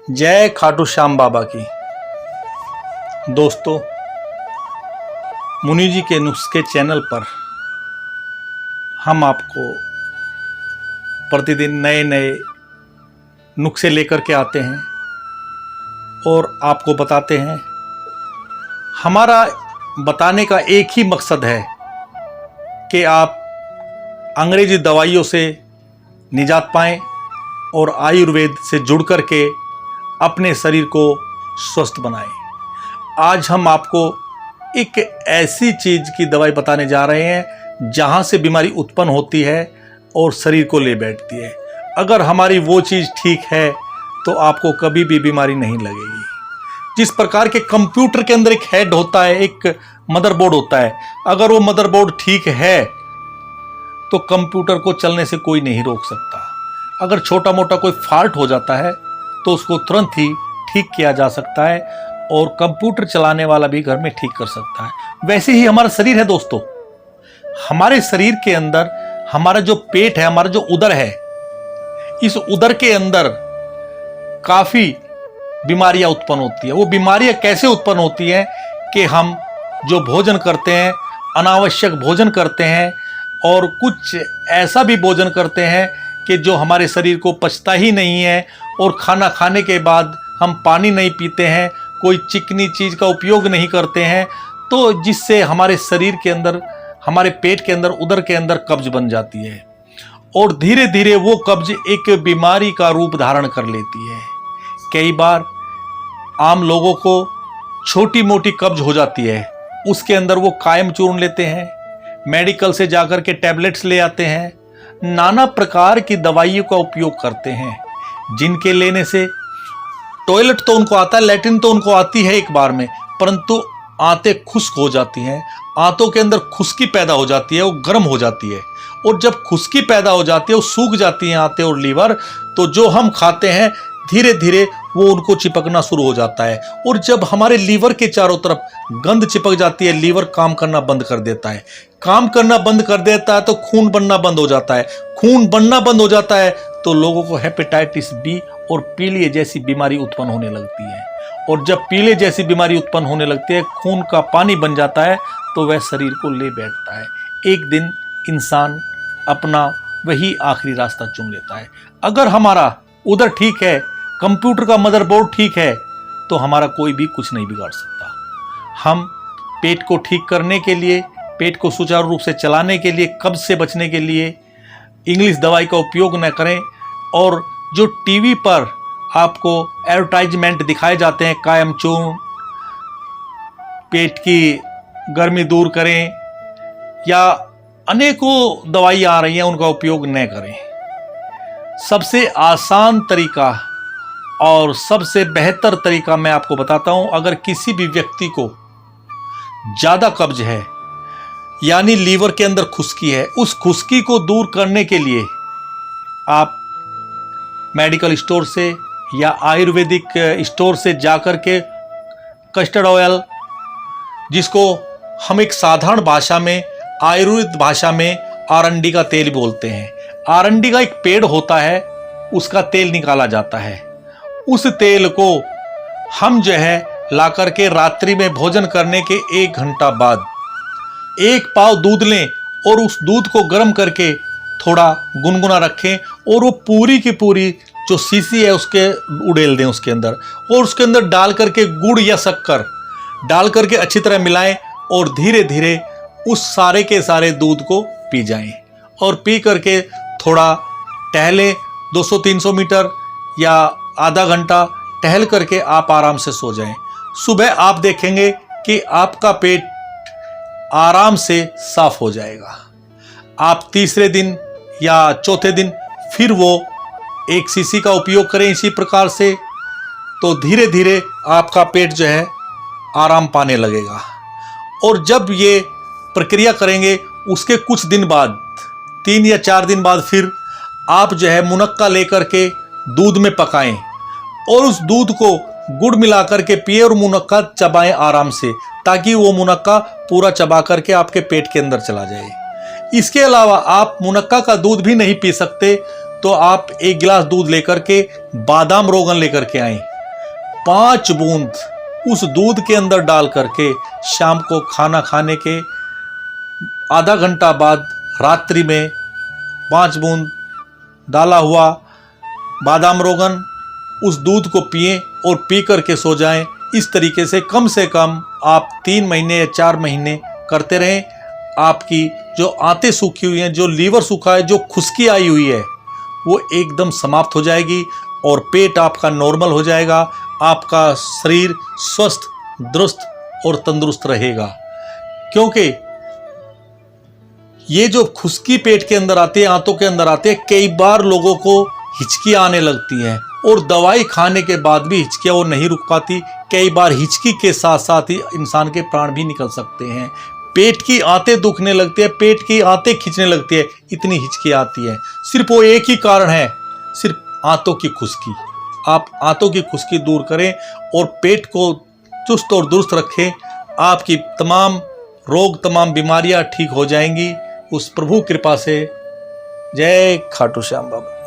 जय खाटू श्याम बाबा की। दोस्तों, मुनि जी के नुस्खे चैनल पर हम आपको प्रतिदिन नए नए नुस्खे लेकर के आते हैं और आपको बताते हैं। हमारा बताने का एक ही मकसद है कि आप अंग्रेजी दवाइयों से निजात पाएं और आयुर्वेद से जुड़ कर के अपने शरीर को स्वस्थ बनाएं। आज हम आपको एक ऐसी चीज़ की दवाई बताने जा रहे हैं जहां से बीमारी उत्पन्न होती है और शरीर को ले बैठती है। अगर हमारी वो चीज़ ठीक है तो आपको कभी भी बीमारी नहीं लगेगी। जिस प्रकार के कंप्यूटर के अंदर एक हेड होता है, एक मदरबोर्ड होता है, अगर वो मदरबोर्ड ठीक है तो कंप्यूटर को चलने से कोई नहीं रोक सकता। अगर छोटा मोटा कोई फॉल्ट हो जाता है तो उसको तुरंत ही ठीक किया जा सकता है और कंप्यूटर चलाने वाला भी घर में ठीक कर सकता है। वैसे ही हमारा शरीर है दोस्तों। हमारे शरीर के अंदर हमारा जो पेट है, हमारा जो उदर है, इस उदर के अंदर काफी बीमारियां उत्पन्न होती है। वो बीमारियां कैसे उत्पन्न होती हैं कि हम जो भोजन करते हैं, अनावश्यक भोजन करते हैं और कुछ ऐसा भी भोजन करते हैं कि जो हमारे शरीर को पचता ही नहीं है, और खाना खाने के बाद हम पानी नहीं पीते हैं, कोई चिकनी चीज़ का उपयोग नहीं करते हैं, तो जिससे हमारे शरीर के अंदर, हमारे पेट के अंदर, उदर के अंदर कब्ज बन जाती है और धीरे धीरे वो कब्ज एक बीमारी का रूप धारण कर लेती है। कई बार आम लोगों को छोटी मोटी कब्ज हो जाती है, उसके अंदर वो कायम चूर्ण लेते हैं, मेडिकल से जाकर के टैबलेट्स ले आते हैं, नाना प्रकार की दवाइयों का उपयोग करते हैं, जिनके लेने से टॉयलेट तो उनको आता है, लैट्रिन तो उनको आती है एक बार में, परंतु आंतें खुश्क हो जाती हैं, आंतों के अंदर खुश्की पैदा हो जाती है, वो गर्म हो जाती है, और जब खुश्की पैदा हो जाती है, वो सूख जाती हैं आंतें और लीवर, तो जो हम खाते हैं धीरे धीरे वो उनको चिपकना शुरू हो जाता है। और जब हमारे लीवर के चारों तरफ गंध चिपक जाती है, लीवर काम करना बंद कर देता है। काम करना बंद कर देता है तो खून बनना बंद हो जाता है। खून बनना बंद हो जाता है तो लोगों को हेपेटाइटिस बी और पीलिया जैसी बीमारी उत्पन्न होने लगती है। और जब पीलिया जैसी बीमारी उत्पन्न होने लगती है, खून का पानी बन जाता है, तो वह शरीर को ले बैठता है। एक दिन इंसान अपना वही आखिरी रास्ता चुन लेता है। अगर हमारा उधर ठीक है, कंप्यूटर का मदरबोर्ड ठीक है, तो हमारा कोई भी कुछ नहीं बिगाड़ सकता। हम पेट को ठीक करने के लिए, पेट को सुचारू रूप से चलाने के लिए, कब्ज से बचने के लिए इंग्लिश दवाई का उपयोग न करें। और जो टीवी पर आपको एडवर्टाइजमेंट दिखाए जाते हैं, कायम चूर्ण, पेट की गर्मी दूर करें, या अनेकों दवाई आ रही हैं, उनका उपयोग न करें। सबसे आसान तरीका और सबसे बेहतर तरीका मैं आपको बताता हूं। अगर किसी भी व्यक्ति को ज्यादा कब्ज है, यानी लीवर के अंदर खुश्की है, उस खुश्की को दूर करने के लिए आप मेडिकल स्टोर से या आयुर्वेदिक स्टोर से जाकर के कस्टर्ड ऑयल, जिसको हम एक साधारण भाषा में, आयुर्वेद भाषा में आरंडी का तेल बोलते हैं। आरंडी का एक पेड़ होता है, उसका तेल निकाला जाता है। उस तेल को हम जो है ला करके रात्रि में भोजन करने के 1 घंटा बाद 1 पाव दूध लें और उस दूध को गर्म करके थोड़ा गुनगुना रखें, और वो पूरी की पूरी जो शीशी है उसके उड़ेल दें उसके अंदर, और उसके अंदर डाल करके गुड़ या शक्कर डाल करके अच्छी तरह मिलाएं और धीरे धीरे उस सारे के सारे दूध को पी जाएं। और पी करके थोड़ा टहलें, 200-300 मीटर या आधा घंटा टहल करके आप आराम से सो जाएं। सुबह आप देखेंगे कि आपका पेट आराम से साफ हो जाएगा। आप तीसरे दिन या चौथे दिन फिर वो 1 शीशी का उपयोग करें इसी प्रकार से, तो धीरे धीरे आपका पेट जो है आराम पाने लगेगा। और जब ये प्रक्रिया करेंगे, उसके कुछ दिन बाद, 3 या 4 दिन बाद, फिर आप जो है मुनक्का लेकर के दूध में पकाएं और उस दूध को गुड़ मिला करके पिए और मुनक्का चबाएं आराम से, ताकि वो मुनक्का पूरा चबा करके आपके पेट के अंदर चला जाए। इसके अलावा आप मुनक्का का दूध भी नहीं पी सकते, तो आप 1 गिलास दूध लेकर के बादाम रोगन लेकर के आएं 5 बूंद उस दूध के अंदर डाल करके शाम को खाना खाने के आधा घंटा बाद रात्रि में 5 बूंद डाला हुआ बादाम रोगन उस दूध को पिएं और पी करके सो जाएं। इस तरीके से कम आप 3 महीने या 4 महीने करते रहें। आपकी जो आंतें सूखी हुई हैं, जो लीवर सूखा है, जो खुश्की आई हुई है, वो एकदम समाप्त हो जाएगी और पेट आपका नॉर्मल हो जाएगा। आपका शरीर स्वस्थ, दुरुस्त और तंदुरुस्त रहेगा। क्योंकि ये जो खुश्की पेट के अंदर आती है, आंतों के अंदर आती है, कई बार लोगों को हिचकी आने लगती हैं और दवाई खाने के बाद भी हिचकियाँ वो नहीं रुक पाती। कई बार हिचकी के साथ साथ ही इंसान के प्राण भी निकल सकते हैं। पेट की आंतें दुखने लगती है, पेट की आंतें खींचने लगती है, इतनी हिचकी आती है। सिर्फ वो एक ही कारण है, सिर्फ आंतों की खुश्की। आप आंतों की खुश्की दूर करें और पेट को चुस्त और दुरुस्त रखें। आपकी तमाम रोग, तमाम बीमारियां ठीक हो जाएंगी उस प्रभु कृपा से। जय खाटू श्याम बाबा।